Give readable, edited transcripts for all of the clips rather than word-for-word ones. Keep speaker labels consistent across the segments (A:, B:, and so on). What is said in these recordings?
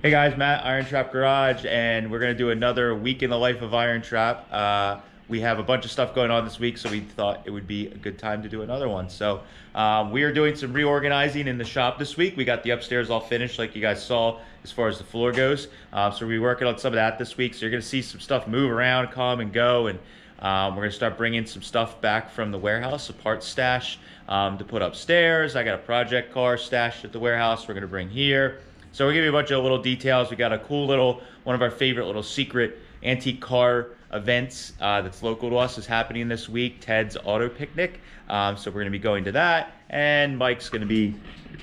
A: Hey guys, Matt, IronTrap Garage, and we're gonna do another week in the life of IronTrap. We have a bunch of stuff going on this week, so we thought it would be a good time to do another one. So we are doing some reorganizing in the shop this week. We got the upstairs all finished, like you guys saw, as far as the floor goes. So we're working on some of that this week. So you're gonna see some stuff move around, come and go, and we're gonna start bringing some stuff back from the warehouse, a parts stash to put upstairs. I got a project car stashed at the warehouse we're gonna bring here. So we'll give you a bunch of little details. We got a cool little, one of our favorite little secret antique car events that's local to us is happening this week, Ted's Auto Picnic. So we're gonna be going to that, and Mike's gonna be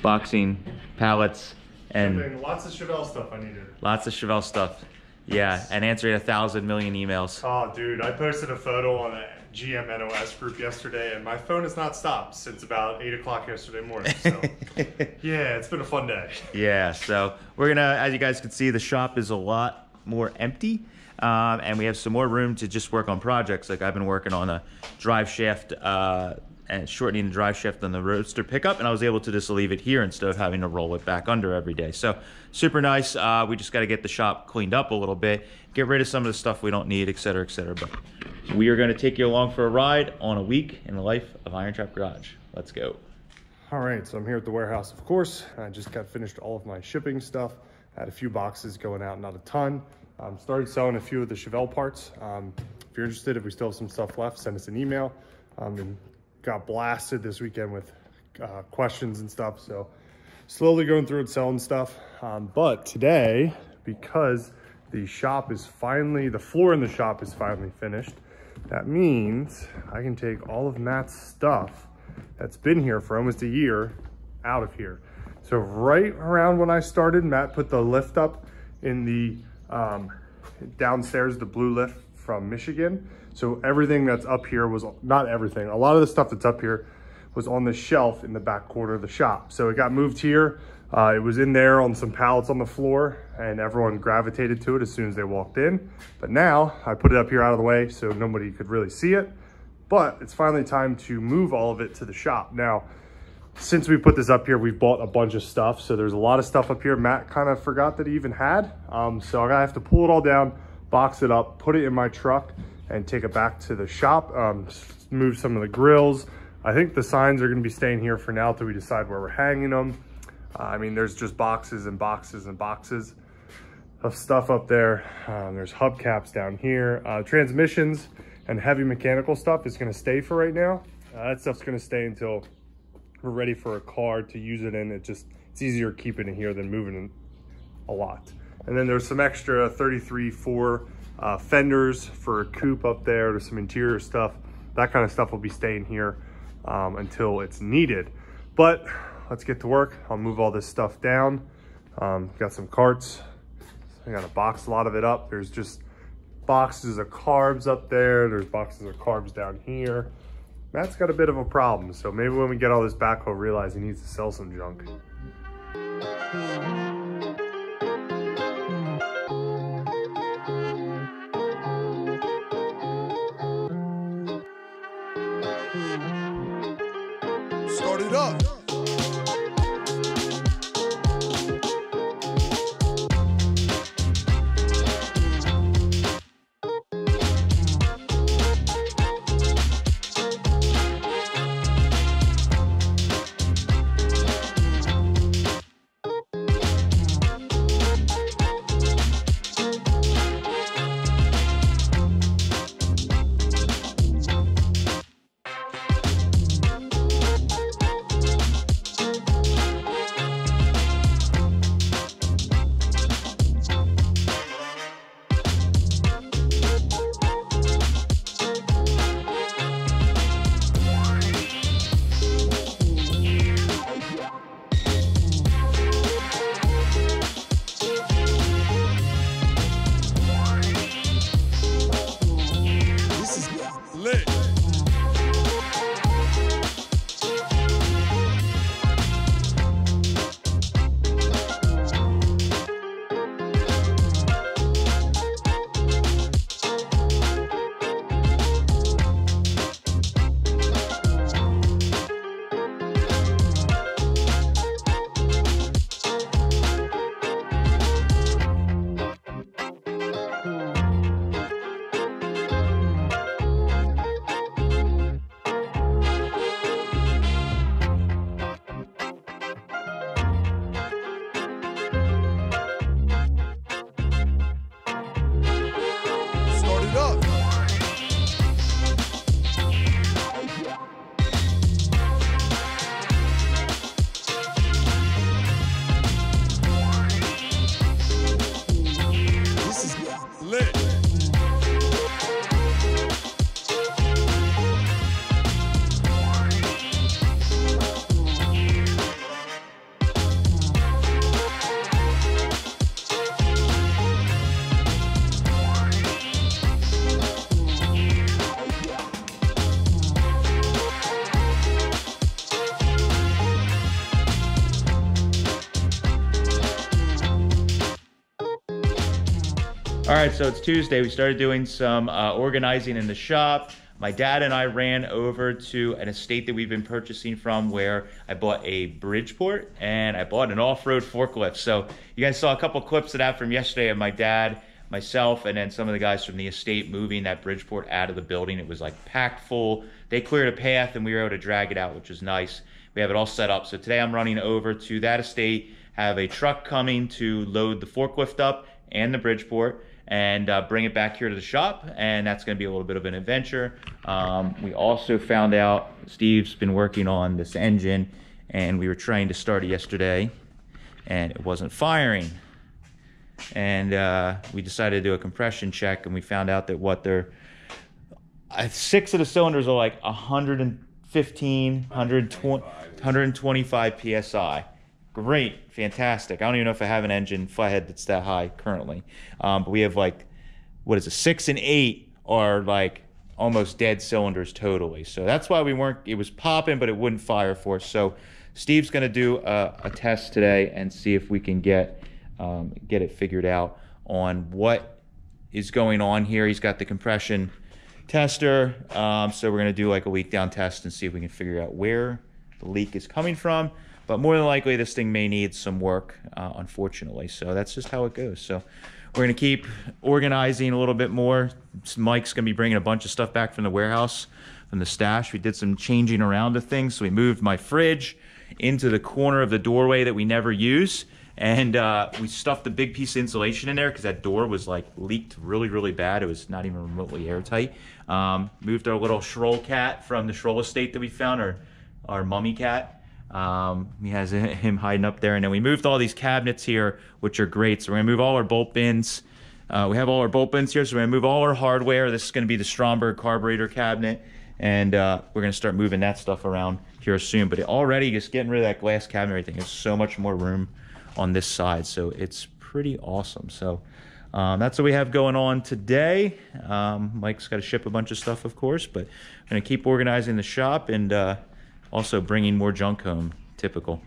A: boxing pallets and
B: lots of Chevelle stuff I needed.
A: Lots of Chevelle stuff. Yeah, and answering 1,000 million emails.
B: Oh, dude, I posted a photo on a GM NOS group yesterday, and my phone has not stopped since about 8 o'clock yesterday morning. So, yeah, it's been a fun day.
A: Yeah, so we're gonna, as you guys can see, the shop is a lot more empty, and we have some more room to just work on projects. Like I've been working on a drive shaft and shortening the drive shaft on the Roadster pickup, and I was able to just leave it here instead of having to roll it back under every day. So super nice. We just got to get the shop cleaned up a little bit, get rid of some of the stuff we don't need, etc., etc. But we are going to take you along for a ride on a week in the life of IronTrap Garage. Let's go.
B: All right, so I'm here at the warehouse, of course. I just got finished all of my shipping stuff. I had a few boxes going out, not a ton. Started selling a few of the Chevelle parts. If you're interested, if we still have some stuff left, send us an email. And got blasted this weekend with questions and stuff, so slowly going through and selling stuff. But today, because the shop is finally, the floor in the shop is finally finished, that means I can take all of Matt's stuff that's been here for almost a year out of here. So right around when I started, Matt put the lift up in the downstairs, the blue lift from Michigan. So everything that's up here was, not everything, a lot of the stuff that's up here was on the shelf in the back corner of the shop. So it got moved here. It was in there on some pallets on the floor, and everyone gravitated to it as soon as they walked in. But now I put it up here out of the way so nobody could really see it. But it's finally time to move all of it to the shop. Now, since we put this up here, we've bought a bunch of stuff. So there's a lot of stuff up here Matt kind of forgot that he even had. So I have to pull it all down, box it up, put it in my truck, and take it back to the shop, move some of the grills. I think the signs are gonna be staying here for now till we decide where we're hanging them. I mean, there's just boxes and boxes and boxes of stuff up there. There's hubcaps down here. Transmissions and heavy mechanical stuff is gonna stay for right now. That stuff's gonna stay until we're ready for a car to use it in. It's easier keeping it here than moving it a lot. And then there's some extra 33.4 fenders for a coupe up there. There's some interior stuff. That kind of stuff will be staying here until it's needed. But let's get to work. I'll move all this stuff down. Got some carts. I got to box a lot of it up. There's just boxes of carbs up there. There's boxes of carbs down here. Matt's got a bit of a problem. So maybe when we get all this back, he'll realize he needs to sell some junk.
C: Start it up.
A: All right, so it's Tuesday. We started doing some organizing in the shop. My dad and I ran over to an estate that we've been purchasing from where I bought a Bridgeport and I bought an off-road forklift. So you guys saw a couple clips of that from yesterday of my dad, myself, and then some of the guys from the estate moving that Bridgeport out of the building. It was like packed full. They cleared a path and we were able to drag it out, which was nice. We have it all set up. So today I'm running over to that estate, have a truck coming to load the forklift up and the Bridgeport, and bring it back here to the shop, and that's going to be a little bit of an adventure. We also found out Steve's been working on this engine, and we were trying to start it yesterday, and it wasn't firing. And we decided to do a compression check, and we found out that what they're 6 of the cylinders are like 115, 120, 125 psi. Great, fantastic. I don't even know if I have an engine flathead that's that high currently. But we have like, what is it, 6 and 8 are like almost dead cylinders totally. So that's why we weren't, it was popping, but it wouldn't fire for us. So Steve's gonna do a test today and see if we can get it figured out on what is going on here. He's got the compression tester. So we're gonna do like a leak down test and see if we can figure out where the leak is coming from. But more than likely, this thing may need some work, unfortunately. So that's just how it goes. So we're going to keep organizing a little bit more. Mike's going to be bringing a bunch of stuff back from the warehouse, from the stash. We did some changing around of things. So we moved my fridge into the corner of the doorway that we never use. And we stuffed the big piece of insulation in there because that door was like leaked really, really bad. It was not even remotely airtight. Moved our little Schroll cat from the Schroll estate that we found, our mummy cat. He has him hiding up there, and then we moved all these cabinets here, which are great. So we're gonna move all our bolt bins. We have all our bolt bins here, so we're gonna move all our hardware. This is gonna be the Stromberg carburetor cabinet, and we're gonna start moving that stuff around here soon. But already just getting rid of that glass cabinet, everything. There's so much more room on this side, so it's pretty awesome. So that's what we have going on today. Mike's got to ship a bunch of stuff, of course, but I'm gonna keep organizing the shop and also bringing more junk home, typical.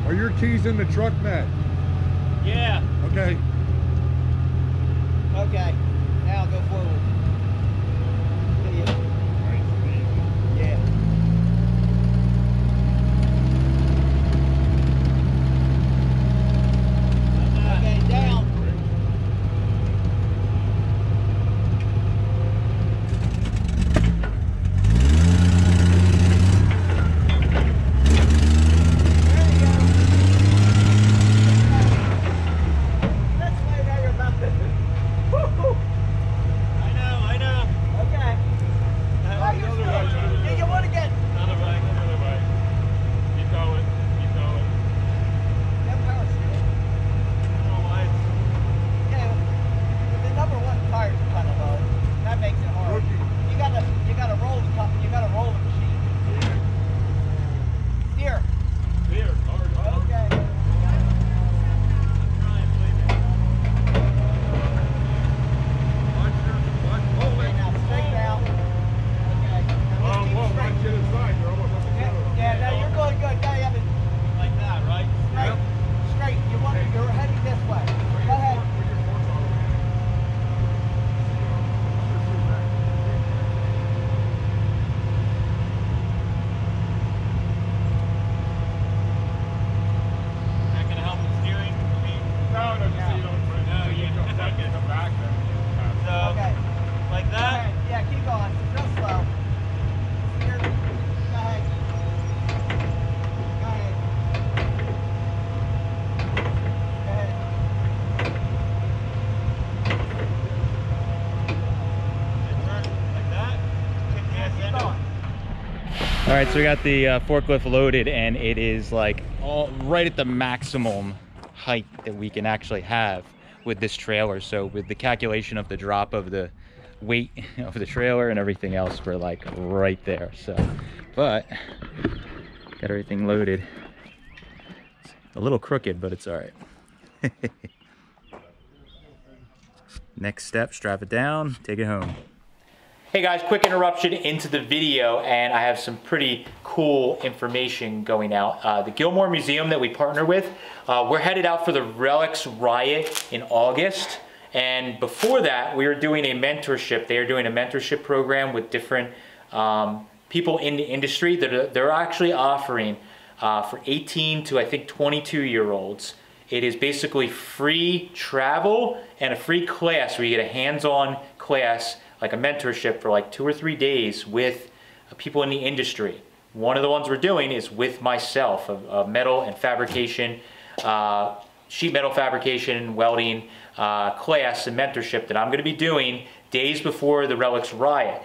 C: Are your keys in the truck, Matt?
A: Yeah.
C: Okay.
D: Okay. Now go forward. Yeah. Okay, down.
A: All right, so we got the forklift loaded, and it is like all right at the maximum height that we can actually have with this trailer. So with the calculation of the drop of the weight of the trailer and everything else, we're like right there. So, but got everything loaded. It's a little crooked, but it's all right. Next step, strap it down, take it home. Hey guys, quick interruption into the video, and I have some pretty cool information going out. The Gilmore Museum that we partner with, we're headed out for the Relics Riot in August. And before that, we were doing a mentorship. They are doing a mentorship program with different people in the industry that they're actually offering for 18 to I think 22-year-olds. It is basically free travel and a free class where you get a hands-on class, like a mentorship for like 2 or 3 days with people in the industry. One of the ones we're doing is with myself, a metal and fabrication, sheet metal fabrication, welding class and mentorship that I'm gonna be doing days before the Relics Riot.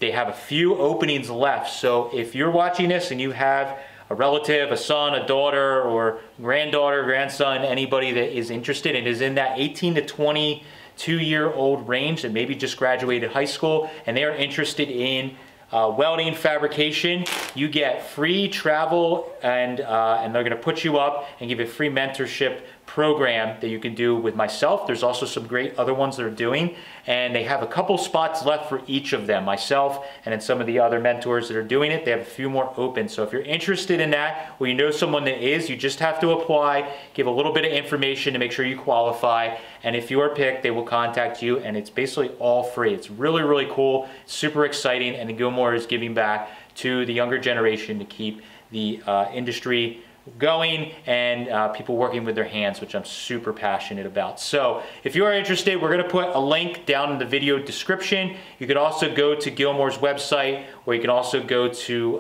A: They have a few openings left, so if you're watching this and you have a relative, a son, a daughter, or granddaughter, grandson, anybody that is interested and is in that 18 to 22-year-old range that maybe just graduated high school and they are interested in welding, fabrication, you get free travel, and they're going to put you up and give you a free mentorship program that you can do with myself. There's also some great other ones they're doing, and they have a couple spots left for each of them, myself and then some of the other mentors that are doing it. They have a few more open, so if you're interested in that, or you know someone that is, you just have to apply, give a little bit of information to make sure you qualify, and if you are picked, they will contact you, and it's basically all free. It's really, really cool, super exciting, and the Gilmore is giving back to the younger generation to keep the industry going and people working with their hands, which I'm super passionate about. So if you are interested, we're going to put a link down in the video description. You could also go to Gilmore's website, or you can also go to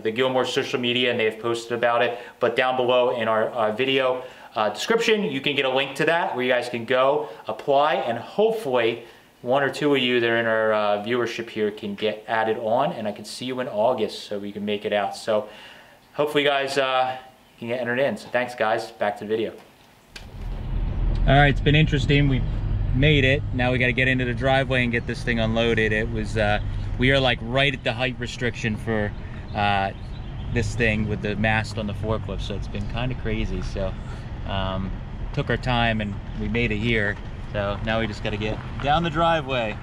A: the Gilmore social media, and they have posted about it. But down below in our video description, you can get a link to that where you guys can go apply, and hopefully 1 or 2 of you that are in our viewership here can get added on, and I can see you in August so we can make it out. So hopefully you guys can get entered in. So thanks guys, back to the video. All right, it's been interesting. We made it. Now we got to get into the driveway and get this thing unloaded. It was, we are like right at the height restriction for this thing with the mast on the forklift. So it's been kind of crazy. So took our time and we made it here. So now we just got to get down the driveway.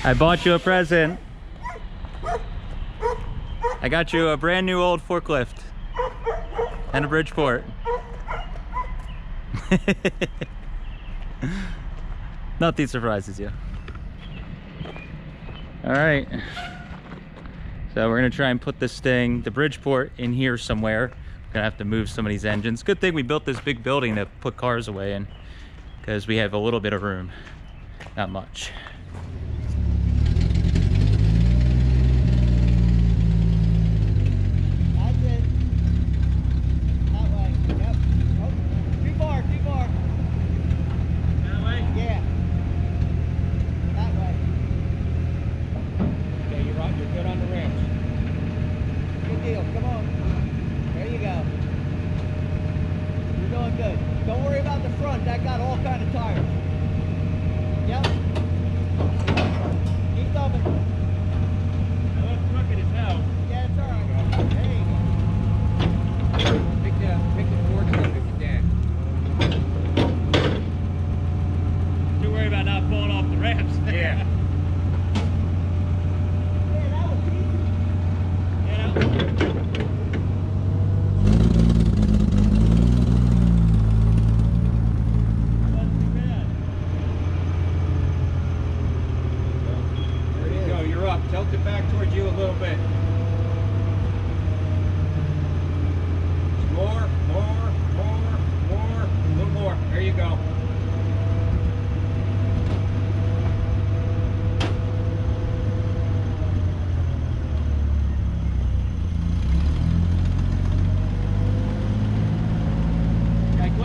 A: I bought you a present. I got you a brand new old forklift and a Bridgeport. Nothing surprises you. All right. So we're gonna try and put this thing, the Bridgeport, in here somewhere. We're gonna have to move some of these engines. Good thing we built this big building to put cars away in, because we have a little bit of room, not much.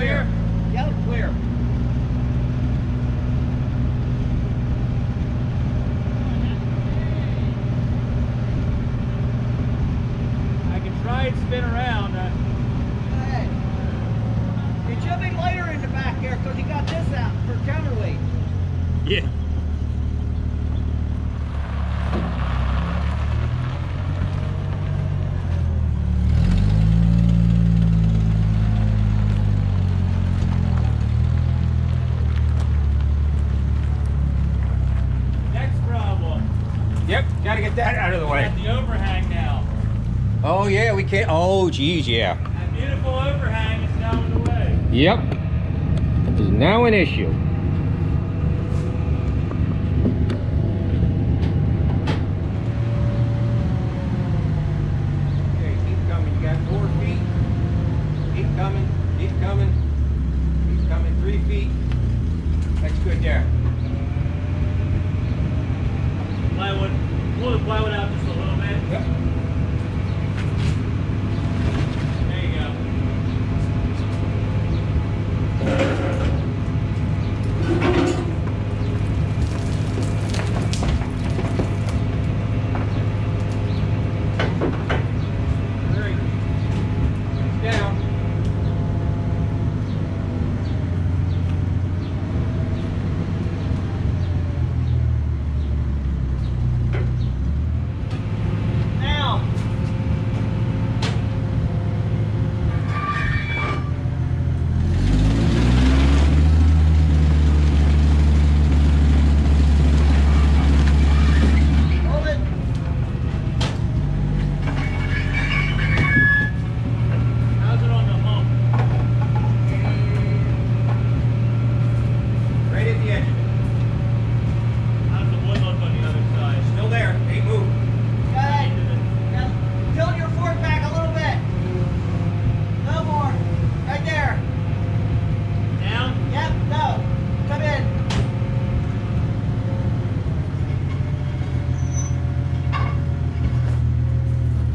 D: clear. Yellow clear.
A: I can try and spin around.
D: Hey. It should be lighter in the back here because you got this out for counterweight.
A: Yeah.
E: Yep, gotta get that out of the way.
A: Got the overhang now.
E: Oh yeah, we can't. Oh geez, yeah.
A: That beautiful overhang is now in the way.
E: Yep. It is now an issue. Okay, keep coming. You got 4 feet. Keep coming. Keep coming. Keep coming. 3 feet. That's good there.
A: Plywood. Pull the plywood out just a little bit.
E: Yep.
A: There you go.
E: Very good. Down.
D: Now. Hold it.
A: How's it on the hump?
E: Right at the edge of it.
A: How's the wood look on the other side?
E: Still there. Ain't moved.
D: Good. Now, tilt your fork back a little bit. No more. Right there.
A: Down?
D: Yep, no. Come in.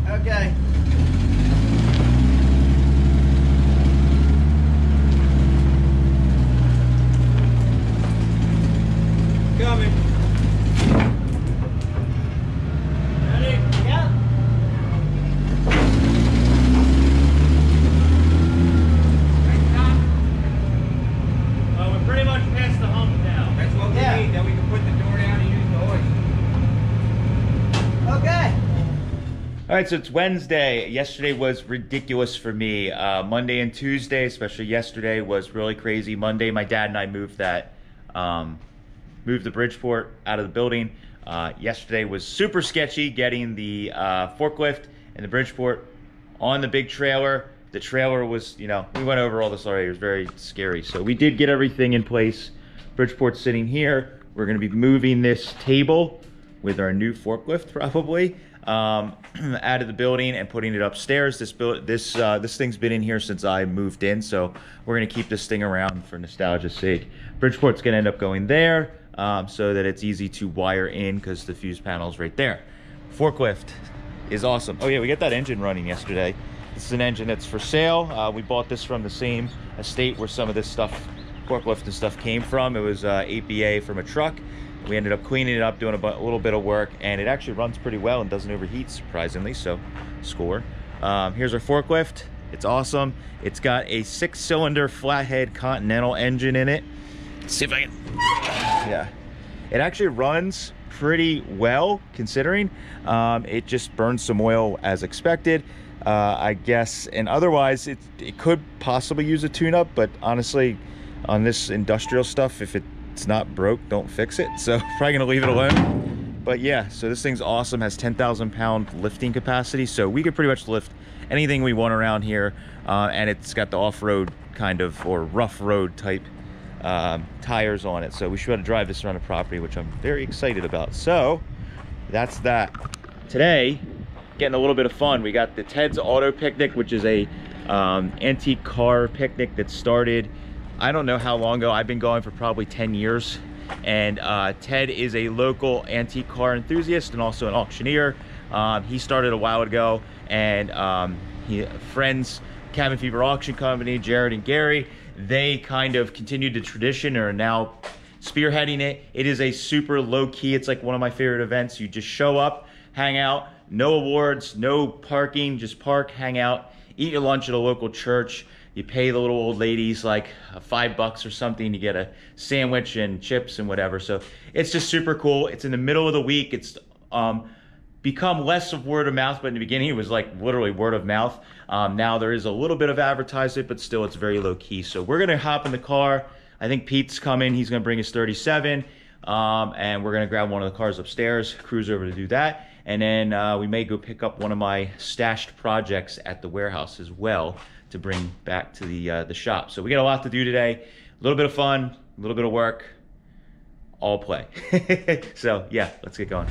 D: Okay.
E: Coming.
A: Ready?
D: Yep.
A: Well, we're pretty much past the hump now.
E: That's what we
D: Yeah.
E: need. Then we can put the door down and use the hoist.
D: Okay.
A: All right, so it's Wednesday. Yesterday was ridiculous for me. Monday and Tuesday, especially yesterday, was really crazy. Monday, my dad and I moved the Bridgeport out of the building. Yesterday was super sketchy getting the forklift and the Bridgeport on the big trailer. The trailer was, we went over all this already. It was very scary. So we did get everything in place. Bridgeport's sitting here. We're gonna be moving this table with our new forklift probably out of the building and putting it upstairs. This thing's been in here since I moved in, so we're gonna keep this thing around for nostalgia's sake. Bridgeport's gonna end up going there so that it's easy to wire in because the fuse panel's right there. Forklift is awesome. Oh yeah, we got that engine running yesterday. This is an engine that's for sale. We bought this from the same estate where some of this stuff, forklift and stuff, came from. It was 8BA from a truck. We ended up cleaning it up, doing a little bit of work, and it actually runs pretty well and doesn't overheat, surprisingly, so score. Here's our forklift. It's awesome. It's got a 6-cylinder flathead Continental engine in it. Let's see if I can, yeah. It actually runs pretty well, considering. It just burns some oil as expected, I guess, and otherwise it could possibly use a tune-up, but honestly, on this industrial stuff, if it's not broke, don't fix it. So probably gonna leave it alone. But yeah, so this thing's awesome, has 10,000 pound lifting capacity, so we could pretty much lift anything we want around here, and it's got the off-road kind of, or rough road type tires on it, so we should be able to drive this around the property, which I'm very excited about. So that's that. Today, getting a little bit of fun. We got the Ted's Auto Picnic, which is a antique car picnic that started, I don't know how long ago. I've been going for probably 10 years. And Ted is a local antique car enthusiast and also an auctioneer. He started a while ago, and friends Cabin Fever Auction Company, Jared and Gary, they kind of continued the tradition and are now spearheading it. It is a super low key, it's like one of my favorite events. You just show up, hang out, no awards, no parking, just park, hang out, eat your lunch at a local church. You pay the little old ladies like $5 or something. You get a sandwich and chips and whatever. So it's just super cool. It's in the middle of the week. It's become less of word of mouth, but in the beginning it was like literally word of mouth. Now there is a little bit of advertisement, but still it's very low key. So we're gonna hop in the car. I think Pete's coming. He's gonna bring his 37, and we're gonna grab one of the cars upstairs, cruise over to do that. And then we may go pick up one of my stashed projects at the warehouse as well to bring back to the shop. So we got a lot to do today. A little bit of fun, a little bit of work, all play. So yeah, let's get going.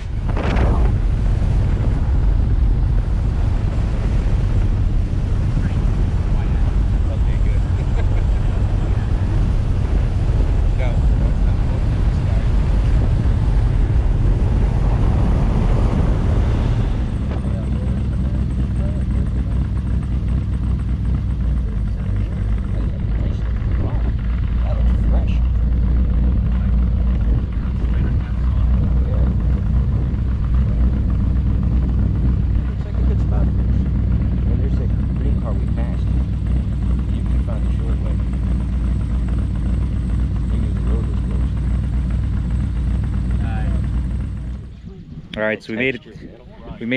A: All right, so we made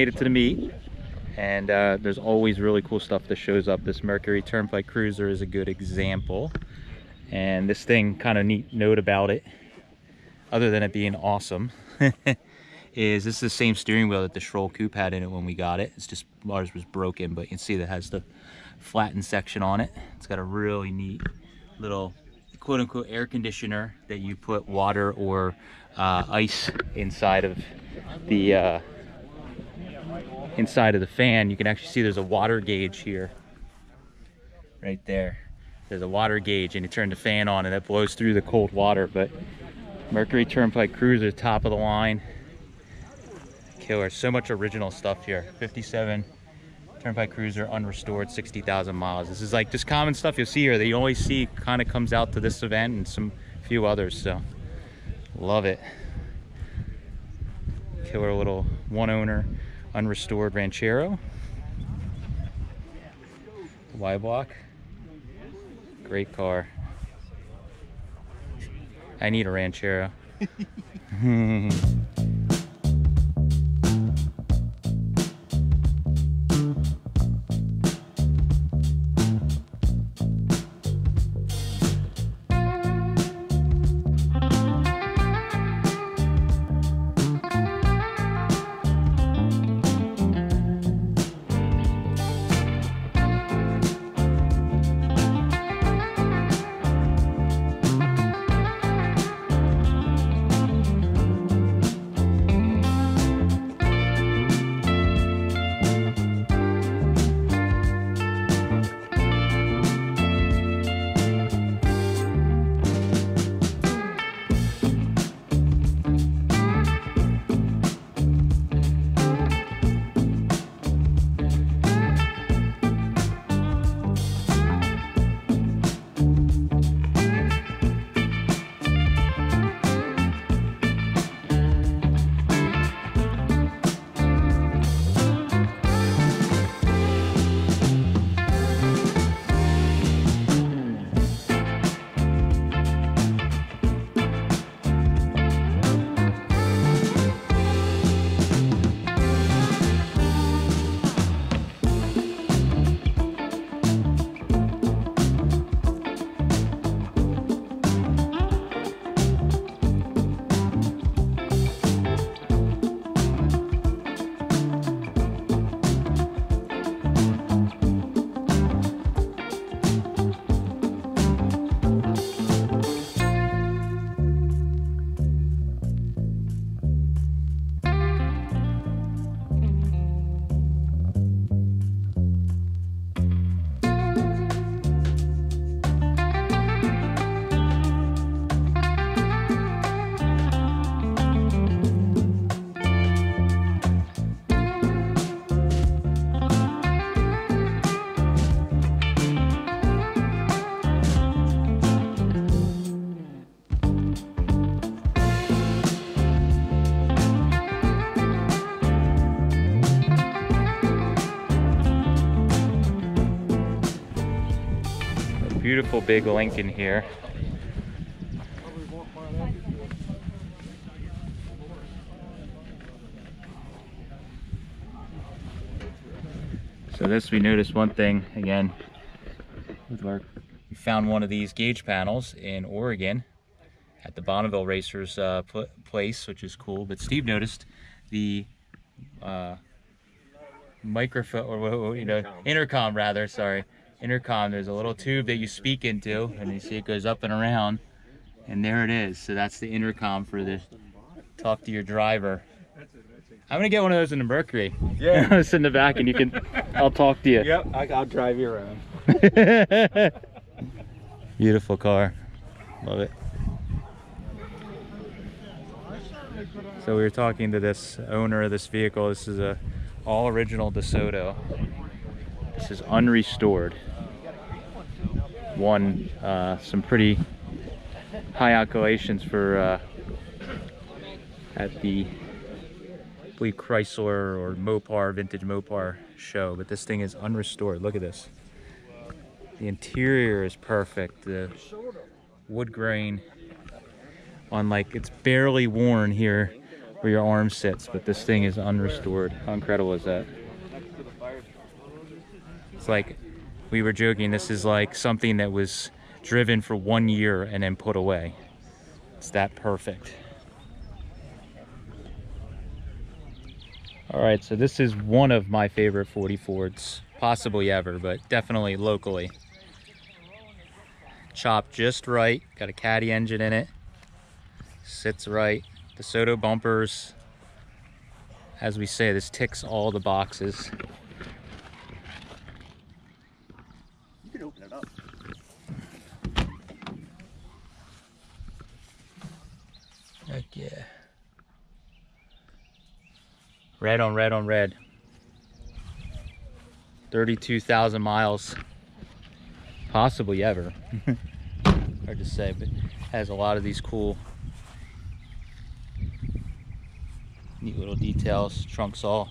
A: it to the meet, and there's always really cool stuff that shows up. This Mercury Turnpike Cruiser is a good example, and this thing, kind of neat note about it, other than it being awesome, is this is the same steering wheel that the Schroll Coupe had in it when we got it. It's just ours was broken, but you can see that it has the flattened section on it. It's got a really neat little quote-unquote air conditioner that you put water or ice inside of the fan. You can actually see there's a water gauge here, right there. There's a water gauge, and you turn the fan on and that blows through the cold water. But Mercury Turnpike Cruiser, top of the line, killer. So much original stuff here. 57 Turnpike Cruiser, unrestored, 60,000 miles. This is like just common stuff you'll see here that you always see kind of comes out to this event and some few others. So love it. Killer little one owner unrestored Ranchero. Y block. Great car. I need a Ranchero. Beautiful big Lincoln here. So this, we noticed one thing again with work. We found one of these gauge panels in Oregon at the Berlinville Racers place, which is cool. But Steve noticed the microphone, or intercom rather. Sorry, intercom. There's a little tube that you speak into, and you see it goes up and around, and there it is. So that's the intercom for the talk to your driver. I'm gonna get one of those in the Mercury. Yeah, I'll sit in the back, and you can. I'll talk to you.
E: Yep, I'll drive you around.
A: Beautiful car, love it. So we were talking to this owner of this vehicle. This is a all original DeSoto. This is unrestored. Won some pretty high accolades for at the I believe Chrysler or Mopar, vintage Mopar show, but this thing is unrestored. Look at this. The interior is perfect. The wood grain on, like, it's barely worn here where your arm sits, but this thing is unrestored. How incredible is that? It's like, we were joking, this is like something that was driven for 1 year and then put away. It's that perfect. All right, so this is one of my favorite 40 Fords, possibly ever, but definitely locally. Chopped just right, got a caddy engine in it, sits right. DeSoto bumpers. As we say, this ticks all the boxes.
F: You can open it up.
A: Heck yeah. Red on red on red. 32,000 miles. Possibly ever. Hard to say, but has a lot of these cool, neat little details. Trunk's all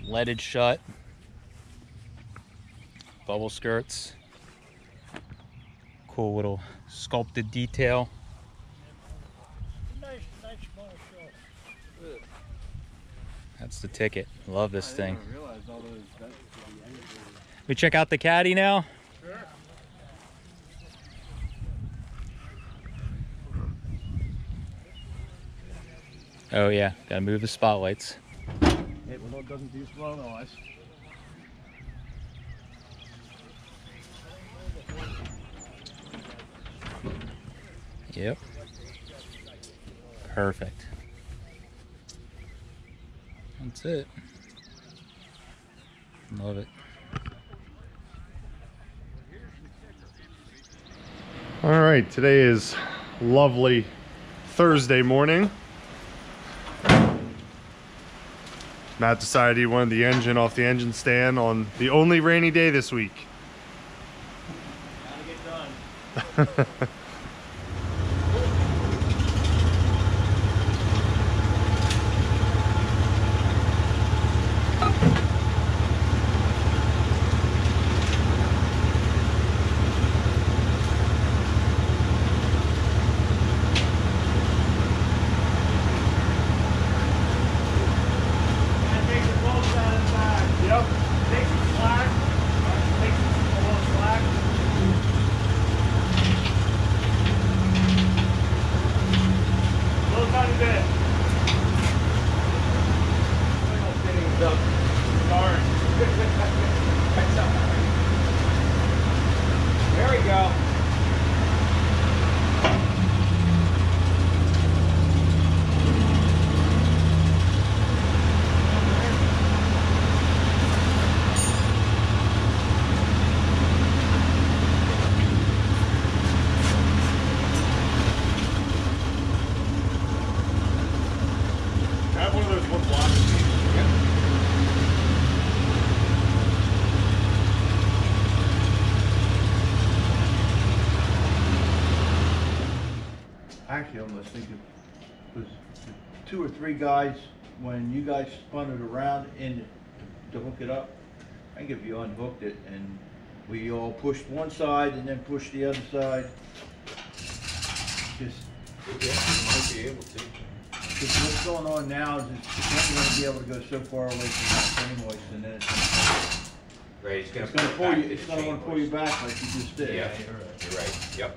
A: leaded shut. Bubble skirts. Cool little sculpted detail. That's the ticket. Love this thing. We check out the caddy now.
C: Sure.
A: Oh yeah, gotta move the spotlights.
F: It doesn't do slow noise.
A: Yep. Perfect. That's it. Love it.
B: All right, today is lovely Thursday morning. Matt decided he wanted the engine off the engine stand on the only rainy day this week.
F: Gotta get done.
E: There we go.
B: Have one of those wood blocks.
F: Actually, I'm almost thinking it was 2 or 3 guys when you guys spun it around and to hook it up. I think if you unhooked it and We all pushed one side and then pushed the other side. Just
E: Might be able to.
F: because what's going on now is it's not going to be able to go so far away from that chain hoist, and then it's
E: Right, it's
F: going to
E: gonna
F: pull you.
E: back
F: It's
E: to
F: going to
E: the
F: want to pull you
E: chain
F: back like you just did.
E: Yeah, you're right. Yep.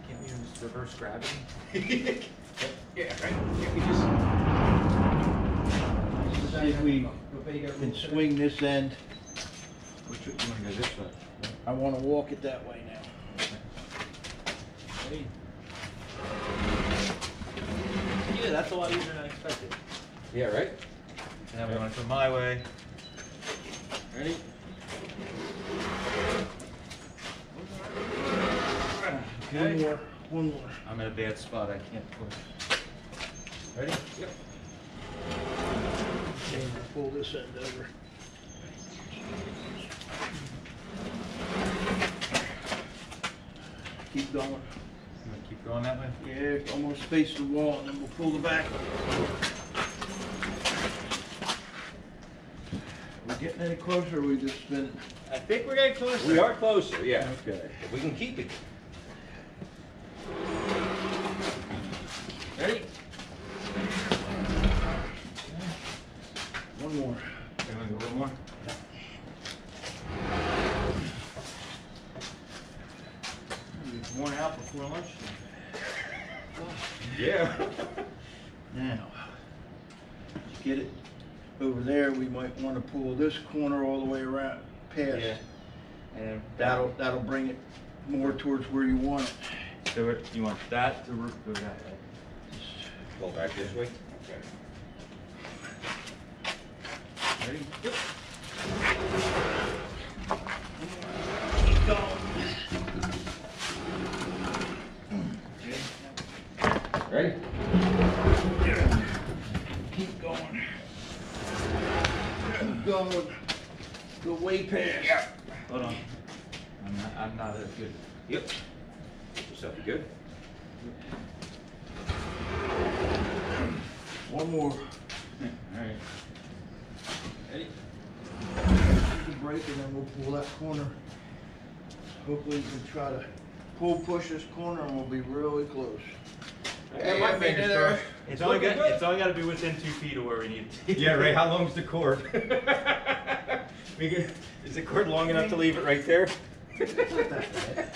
A: Can't we use reverse gravity?
E: Yeah, right. Yeah, we just.
F: See if we can swing this end.
E: Which you want to go this way?
F: I want to walk it that way now.
A: Yeah, that's a lot easier than I expected.
E: Yeah, right.
A: And then we want to go my way.
F: Ready? One more. One more.
A: I'm in a bad spot. I can't push.
E: Ready? Yep.
F: Okay, pull this end over. Keep going.
A: You want to keep going that way?
F: Yeah, almost face the wall, and then we'll pull the back. We getting any closer, or we just spinning?
A: I think we're getting closer.
E: We are closer, yeah.
F: Okay.
E: If we can keep it.
A: Ready?
F: One more.
A: You want to go a little more?
F: We've worn out before lunch.
E: Yeah.
F: Now, to get it over there, we might want to pull this corner all the way around past.
A: Yeah. And
F: That'll bring it more towards where you want it.
A: so you want that to go that way.
E: Pull back this way. Okay.
A: Ready?
F: Keep going.
E: Ready?
F: Keep going. Keep going. Go way past.
A: Hold on. I'm not as good.
E: Yep. Yourself good?
F: One more.
A: Alright.
E: Ready?
F: Take a break and then we'll pull that corner. Hopefully we can try to push this corner and we'll be really close.
E: Yeah, my fingers crossed.
A: It's
E: looking good.
A: it's only got to be within 2 feet of where we need it.
E: Yeah, right. How long's the cord? Is the cord long enough to leave it right there?
F: Okay.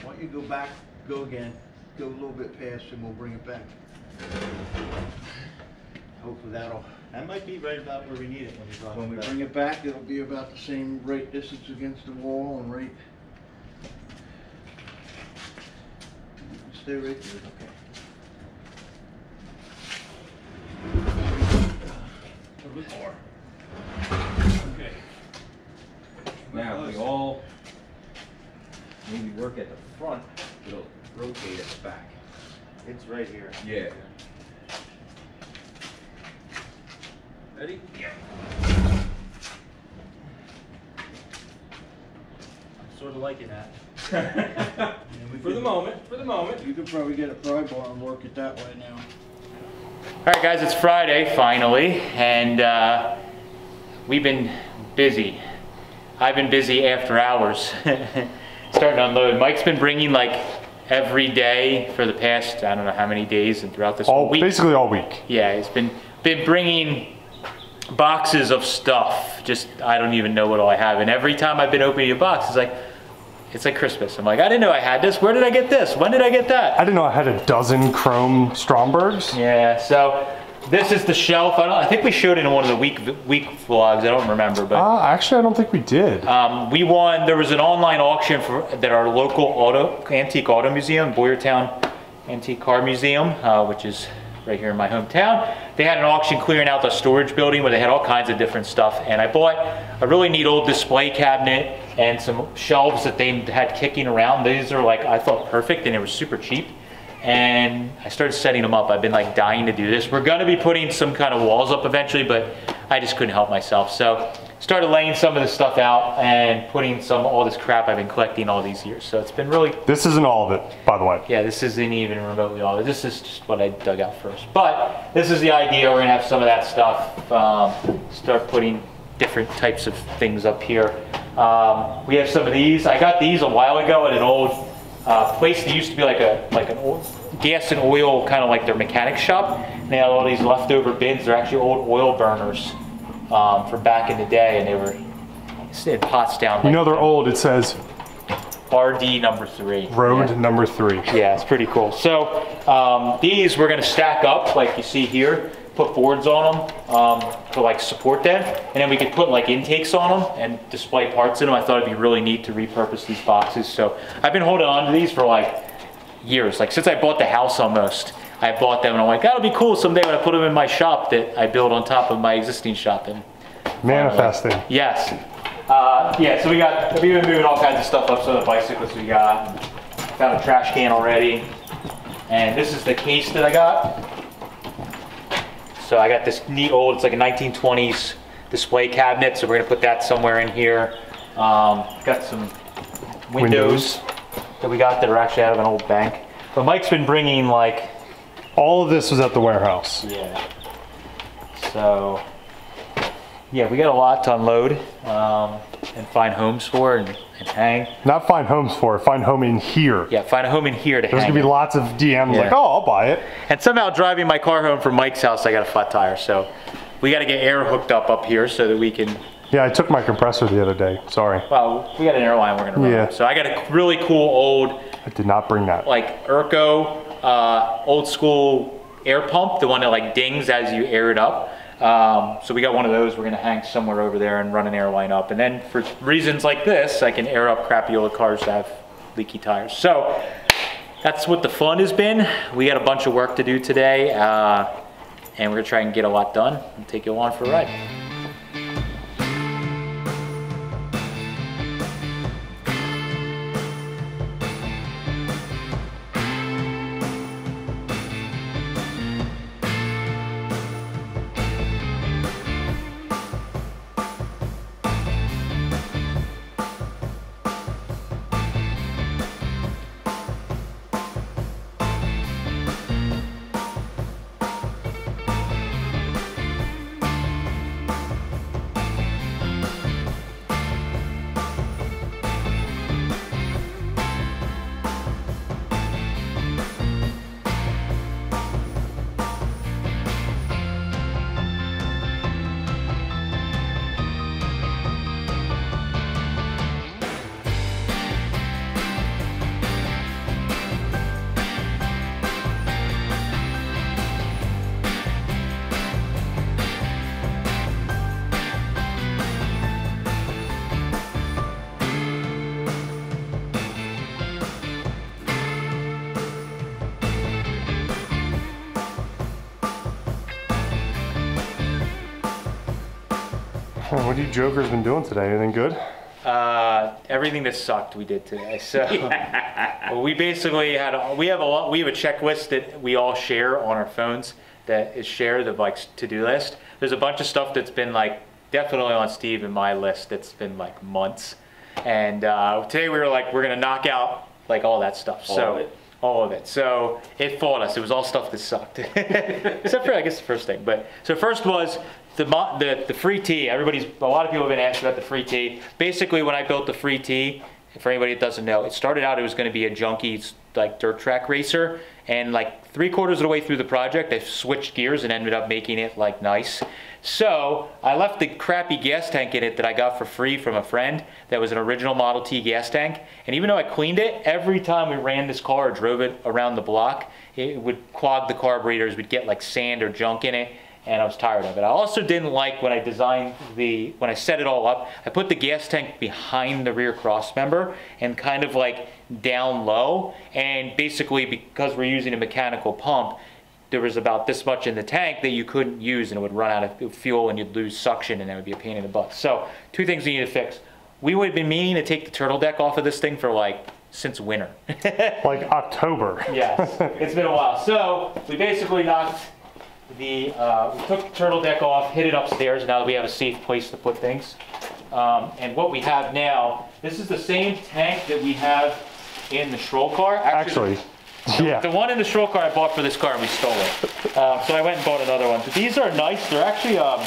F: Why don't you go back, go again, go a little bit past and we'll bring it back. Hopefully
A: That might be right about where we need it when we drop
F: when we
A: it back.
F: bring it back, it'll be about the same right distance against the wall and right. Stay right there. Okay. A little bit more. Okay.
E: Now, if we all maybe work at the front, it'll rotate at the back.
A: It's right here.
E: Yeah. Ready?
A: I'm sort of liking that.
E: For the moment,
F: You could probably get a pry bar and work it that way now.
A: All right, guys, it's Friday finally, and we've been busy. I've been busy after hours, starting to unload. Mike's been bringing like every day for the past, I don't know how many days, and throughout this whole week.
B: Basically all week.
A: Yeah, he's been bringing boxes of stuff. Just, I don't even know what all I have. And every time I've been opening a box, it's like Christmas. I'm like, I didn't know I had this. Where did I get this? When did I get that?
B: I didn't know I had a dozen chrome Strombergs.
A: Yeah, so this is the shelf. I think we showed it in one of the week vlogs. I don't remember, but
B: Actually, I don't think we did.
A: we won. There was an online auction that our local antique auto museum, Boyertown Antique Car Museum, which is right here in my hometown. They had an auction clearing out the storage building where they had all kinds of different stuff, and I bought a really neat old display cabinet and some shelves that they had kicking around. These are like, I thought, perfect, and they were super cheap. And I started setting them up. I've been like dying to do this. We're gonna be putting some kind of walls up eventually, but I just couldn't help myself. So started laying some of this stuff out and putting all this crap I've been collecting all these years. So it's been really...
B: This isn't all of it, by the way.
A: Yeah, this isn't even remotely all of it. This is just what I dug out first. But this is the idea. We're gonna have some of that stuff. Start putting different types of things up here. We have some of these. I got these a while ago at an old place that used to be like an old gas and oil, kind of like their mechanic shop. And they had all these leftover bins. They're actually old oil burners from back in the day, and they had pots down.
B: You know they're old. It says
A: RD number 3.
B: Road number 3.
A: Yeah, it's pretty cool. So these we're gonna stack up like you see here. Put boards on them to like support them, and then we could put like intakes on them and display parts in them. I thought it'd be really neat to repurpose these boxes. So I've been holding on to these for like years. Like since I bought the house almost, I bought them and I'm like, that'll be cool someday when I put them in my shop that I build on top of my existing shop. And
B: manifesting.
A: Yes. Yeah, so we've been moving all kinds of stuff up. Some of the bicycles we got. Found a trash can already. And this is the case that I got. So I got this neat old, it's like a 1920s display cabinet, so we're gonna put that somewhere in here. Got some windows that we got that are actually out of an old bank. But Mike's been bringing like...
B: All of this was at the warehouse.
A: Yeah. So, yeah, we got a lot to unload and find homes for and hang.
B: Not find homes for, find home in here.
A: Yeah, find a home in here to hang.
B: There's gonna be lots of DMs like, oh, I'll buy it.
A: And somehow driving my car home from Mike's house, I got a flat tire. So we got to get air hooked up here so that we can...
B: Yeah, I took my compressor the other day, sorry.
A: Well, we got an airline we're gonna run.
B: Yeah.
A: So I got a really cool old...
B: I did not bring that.
A: Like Urco, old school air pump, the one that like dings as you air it up. So we got one of those. We're gonna hang somewhere over there and run an airline up. And then for reasons like this, I can air up crappy old cars that have leaky tires. So that's what the fun has been. We got a bunch of work to do today, and we're gonna try and get a lot done and take you along for a ride.
B: What have you jokers been doing today? Anything good?
A: Everything that sucked we did today. So we basically we have a checklist that we all share on our phones that is shared, the like to-do list. There's a bunch of stuff that's been like definitely on Steve and my list that's been like months. And today we were like, we're gonna knock out like all that stuff. All of it. So it fought us. It was all stuff that sucked. Except for I guess the first thing. But so first was the free tee. A lot of people have been asking about the free tee. Basically, when I built the free tee, for anybody that doesn't know, it started out it was going to be a junky like dirt track racer, and like 3/4 of the way through the project, I switched gears and ended up making it like nice. So I left the crappy gas tank in it that I got for free from a friend that was an original Model T gas tank. And even though I cleaned it, every time we ran this car or drove it around the block, it would clog the carburetors, we'd get like sand or junk in it, and I was tired of it. I also didn't like when I set it all up, I put the gas tank behind the rear cross member and kind of like down low. And basically because we're using a mechanical pump, there was about this much in the tank that you couldn't use, and it would run out of fuel and you'd lose suction, and that would be a pain in the butt. So 2 things we need to fix. We would have been meaning to take the turtle deck off of this thing for like since winter.
B: Like October.
A: Yes, it's been a while. So we basically knocked we took the turtle deck off, hid it upstairs. Now that we have a safe place to put things. And what we have now, this is the same tank that we have in the Stroll car. Actually,
B: yeah.
A: The one in the Stroll car I bought for this car and we stole it. So I went and bought another one. But these are nice. They're actually, I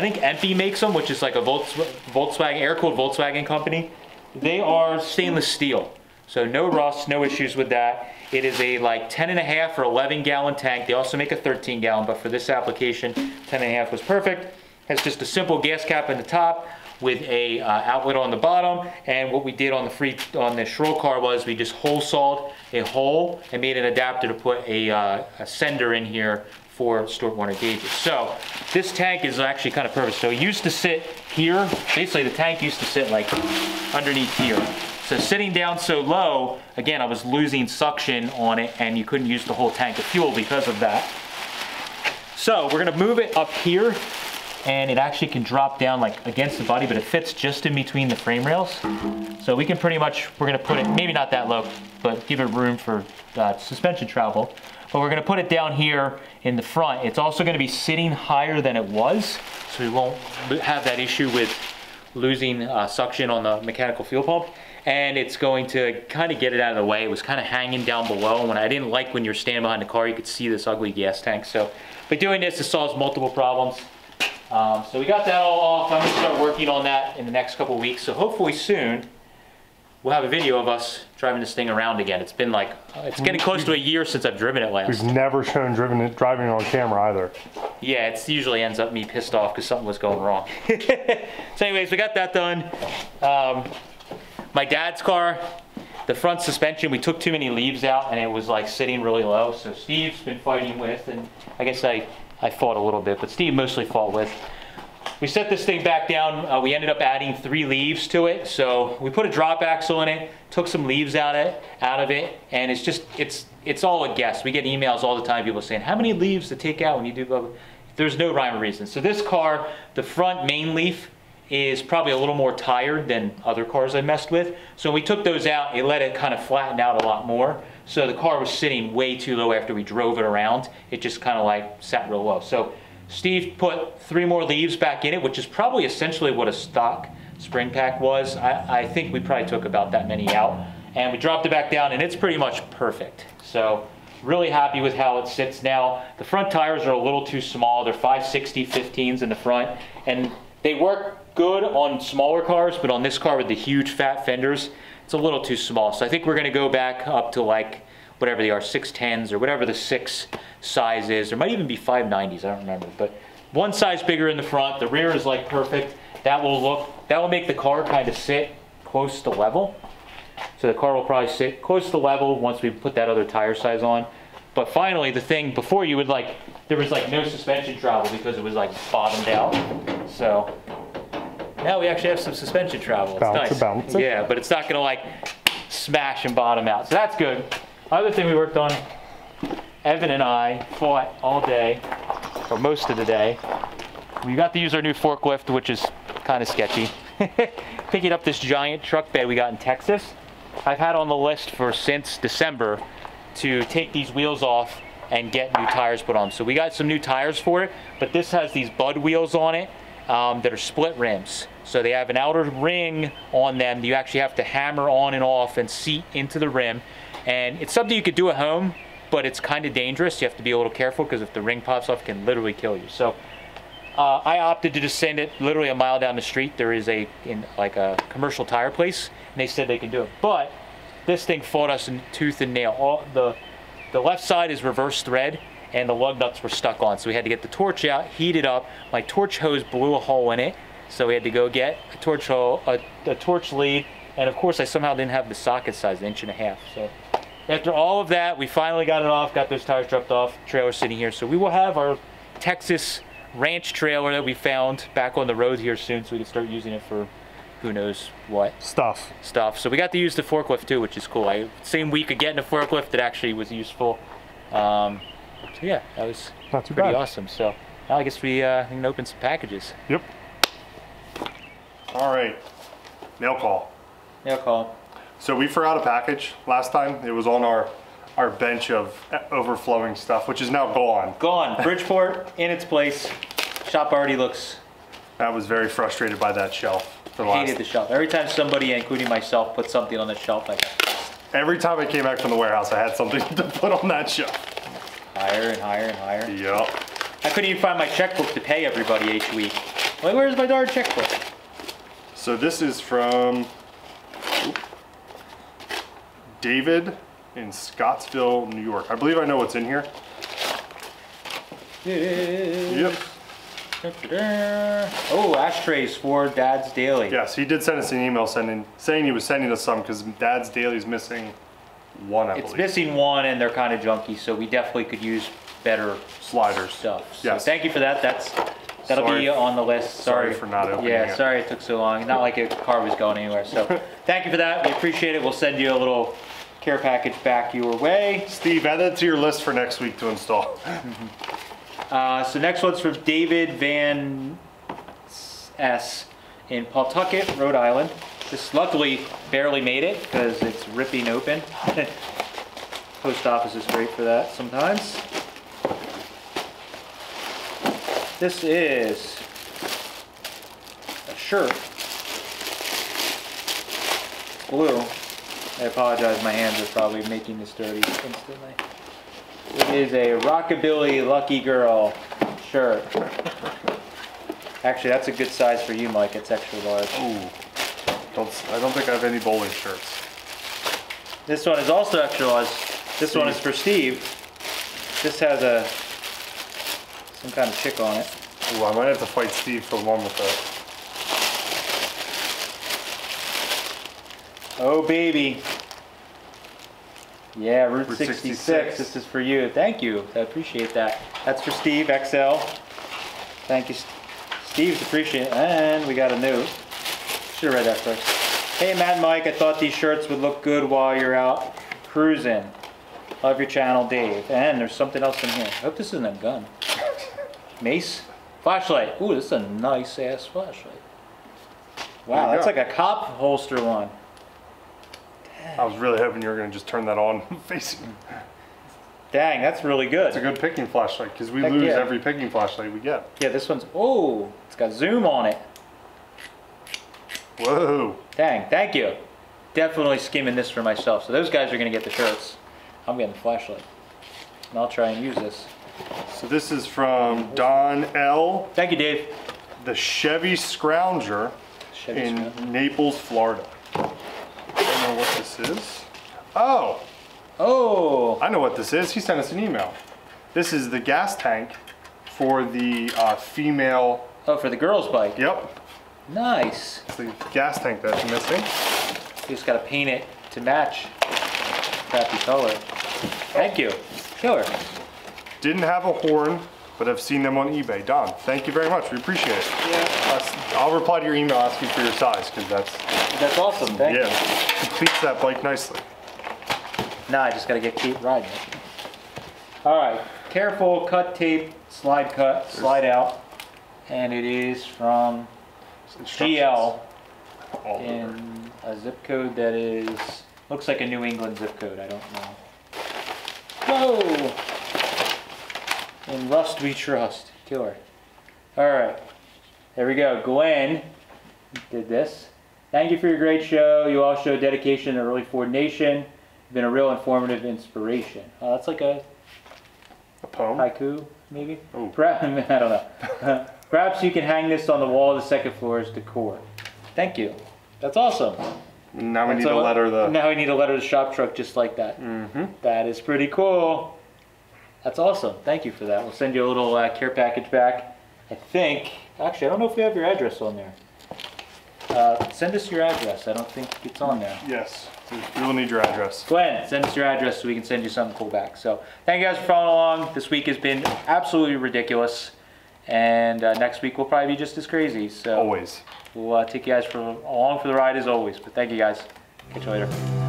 A: think Empy makes them, which is like a Volkswagen, air-cooled Volkswagen company. They are stainless steel. So no rust, no issues with that. It is a like 10.5 or 11 gallon tank. They also make a 13 gallon, but for this application, 10.5 was perfect. Has just a simple gas cap in the top with a outlet on the bottom. And what we did on the Stroll car was we just hole sawed a hole and made an adapter to put a sender in here for Stuart Warner gauges. So this tank is actually kind of perfect. So it used to sit here. Basically the tank used to sit like underneath here. So sitting down so low, again, I was losing suction on it and you couldn't use the whole tank of fuel because of that. So we're gonna move it up here and it actually can drop down like against the body, but it fits just in between the frame rails. So we can pretty much, we're gonna put it, maybe not that low, but give it room for suspension travel. But we're gonna put it down here in the front. It's also gonna be sitting higher than it was, so we won't have that issue with losing suction on the mechanical fuel pump. And it's going to kind of get it out of the way. It was kind of hanging down below, and I didn't like when you're standing behind the car, you could see this ugly gas tank. So by doing this, it solves multiple problems. So we got that all off. I'm gonna start working on that in the next couple weeks. So hopefully soon, we'll have a video of us driving this thing around again. It's been like, it's getting close to a year since I've driven it last.
B: We've never shown driving it on camera either.
A: Yeah, it usually ends up me pissed off because something was going wrong. So anyways, we got that done. My dad's car, the front suspension, we took too many leaves out and it was like sitting really low. So Steve's been fighting with, and I guess I fought a little bit, but Steve mostly fought with. We set this thing back down. We ended up adding 3 leaves to it. So we put a drop axle in it, took some leaves out of it, and it's just, it's all a guess. We get emails all the time, people saying, how many leaves to take out when you do blah, blah. There's no rhyme or reason. So this car, the front main leaf is probably a little more tired than other cars I messed with. So when we took those out, it let it kind of flatten out a lot more. So the car was sitting way too low after we drove it around. It just kind of like sat real low. So Steve put 3 more leaves back in it, which is probably essentially what a stock spring pack was. I think we probably took about that many out. And we dropped it back down and it's pretty much perfect. So really happy with how it sits now. The front tires are a little too small. They're 560 15s in the front. And they work good on smaller cars, but on this car with the huge fat fenders, it's a little too small. So I think we're gonna go back up to like, whatever they are, 610s or whatever the 6 size is. There might even be 590s, I don't remember. But one size bigger in the front, the rear is like perfect. That will make the car kind of sit close to level. So the car will probably sit close to level once we put that other tire size on. But finally, the thing, before you would like, there was like no suspension travel because it was like bottomed out. So now we actually have some suspension travel. It's nice. Yeah, but it's not gonna like smash and bottom out. So that's good. Other thing we worked on, Evan and I fought all day, or most of the day. We got to use our new forklift, which is kind of sketchy. Picking up this giant truck bed we got in Texas. I've had on the list since December to take these wheels off and get new tires put on. So we got some new tires for it, but this has these Bud wheels on it that are split rims. So they have an outer ring on them. You actually have to hammer on and off and seat into the rim. And it's something you could do at home, but it's kind of dangerous. You have to be a little careful because if the ring pops off, it can literally kill you. So I opted to just send it literally a mile down the street. There is a commercial tire place, and they said they can do it. But this thing fought us in tooth and nail. The left side is reverse thread, and the lug nuts were stuck on. So we had to get the torch out, heat it up. My torch hose blew a hole in it, so we had to go get a torch hole, a torch lead, and of course I somehow didn't have the socket size, 1.5 inches. So after all of that, we finally got it off, got those tires dropped off, trailer sitting here. So we will have our Texas ranch trailer that we found back on the road here soon, so we can start using it for who knows what. Stuff. So we got to use the forklift too, which is cool. Same week of getting a forklift, that actually was useful. So yeah, that was pretty awesome. So now I guess we can open some packages.
B: Yep. All right, mail call.
A: Mail call.
B: So we forgot a package last time. It was on our our bench of overflowing stuff, which is now gone.
A: Gone. Bridgeport in its place. Shop already looks.
B: I was very frustrated by that shelf.
A: Hated the shelf. Every time somebody, including myself, put something on the shelf, I got pissed.
B: Every time I came back from the warehouse, I had something to put on that shelf.
A: Higher and higher and higher.
B: Yep.
A: I couldn't even find my checkbook to pay everybody each week. Like, where's my darn checkbook?
B: So this is from David in Scottsville, New York. I believe I know what's in here. Yep.
A: Oh, ashtrays for Dad's Daily.
B: Yes, he did send us an email saying he was sending us some because Dad's Daily is missing one, I believe.
A: It's missing one and they're kind of junky, so we definitely could use better
B: sliders
A: stuff. So
B: yes.
A: thank you for that. That'll be on the list.
B: Sorry for not opening it.
A: Yeah, sorry it took so long. Not like a car was going anywhere. So thank you for that. We appreciate it. We'll send you a little care package back your way.
B: Steve, add that to your list for next week to install.
A: So next one's from David Van S. in Pawtucket, Rhode Island. This luckily barely made it because it's ripping open. Post office is great for that sometimes. This is a shirt. It's blue. I apologize, my hands are probably making this dirty instantly. It is a Rockabilly Lucky Girl shirt. Actually, that's a good size for you, Mike. It's extra large.
B: Ooh. I don't think I have any bowling shirts.
A: This one is also extra large. This one is for Steve. This has some kind of chick on it.
B: Ooh, I might have to fight Steve for one with that.
A: Oh, baby. Yeah, Route 66. This is for you. Thank you. I appreciate that. That's for Steve, XL. Thank you, Steve's appreciate it. And we got a note. Should have read that first. Hey, Matt and Mike, I thought these shirts would look good while you're out cruising. Love your channel, Dave. And there's something else in here. I hope this isn't a gun. Mace? Flashlight. Ooh, this is a nice ass flashlight. Wow, that's like a cop holster one.
B: I was really hoping you were going to just turn that on facing.
A: Dang, that's really good.
B: It's a good picking flashlight because we lose every picking flashlight we get.
A: Yeah, this one's, oh, it's got zoom on it.
B: Whoa.
A: Dang, thank you. Definitely skimming this for myself. So those guys are going to get the shirts. I'm getting the flashlight. And I'll try and use this.
B: So this is from Don L.
A: Thank you, Dave.
B: The Chevy Scrounger in Naples, Florida. I don't know what this is. Oh.
A: Oh.
B: I know what this is. He sent us an email. This is the gas tank for the female.
A: Oh, for the girls' bike.
B: Yep.
A: Nice.
B: It's the gas tank that's missing.
A: You just got to paint it to match crappy color. Thank you. Killer.
B: Didn't have a horn, but I've seen them on eBay. Don, thank you very much. We appreciate it.
A: Yeah.
B: I'll reply to your email asking for your size because
A: that's awesome. Thank you.
B: Completes that bike nicely.
A: Nah, I just got to get Kate riding it. All right. Careful cut tape, slide cut, slide out. And it is from GL in a zip code that is, looks like a New England zip code. I don't know. Whoa! In Rust We Trust. Killer. All right. There we go. Glenn did this. Thank you for your great show. You all show dedication and early Ford Nation. You've been a real informative inspiration. That's like a
B: poem?
A: Haiku, maybe?
B: Oh.
A: I don't know. Perhaps you can hang this on the wall of the second floor as decor. Thank you. That's awesome.
B: Now we need to letter the...
A: Now we need to letter the shop truck just like that.
B: Mm-hmm.
A: That is pretty cool. That's awesome. Thank you for that. We'll send you a little care package back. I think, actually, I don't know if we have your address on there. Send us your address. I don't think it's on there.
B: Yes, we will need your address.
A: Glenn, send us your address so we can send you something cool back. So thank you guys for following along. This week has been absolutely ridiculous. And next week will probably be just as crazy. So
B: always.
A: We'll take you guys along for the ride as always. But thank you guys. Catch you later.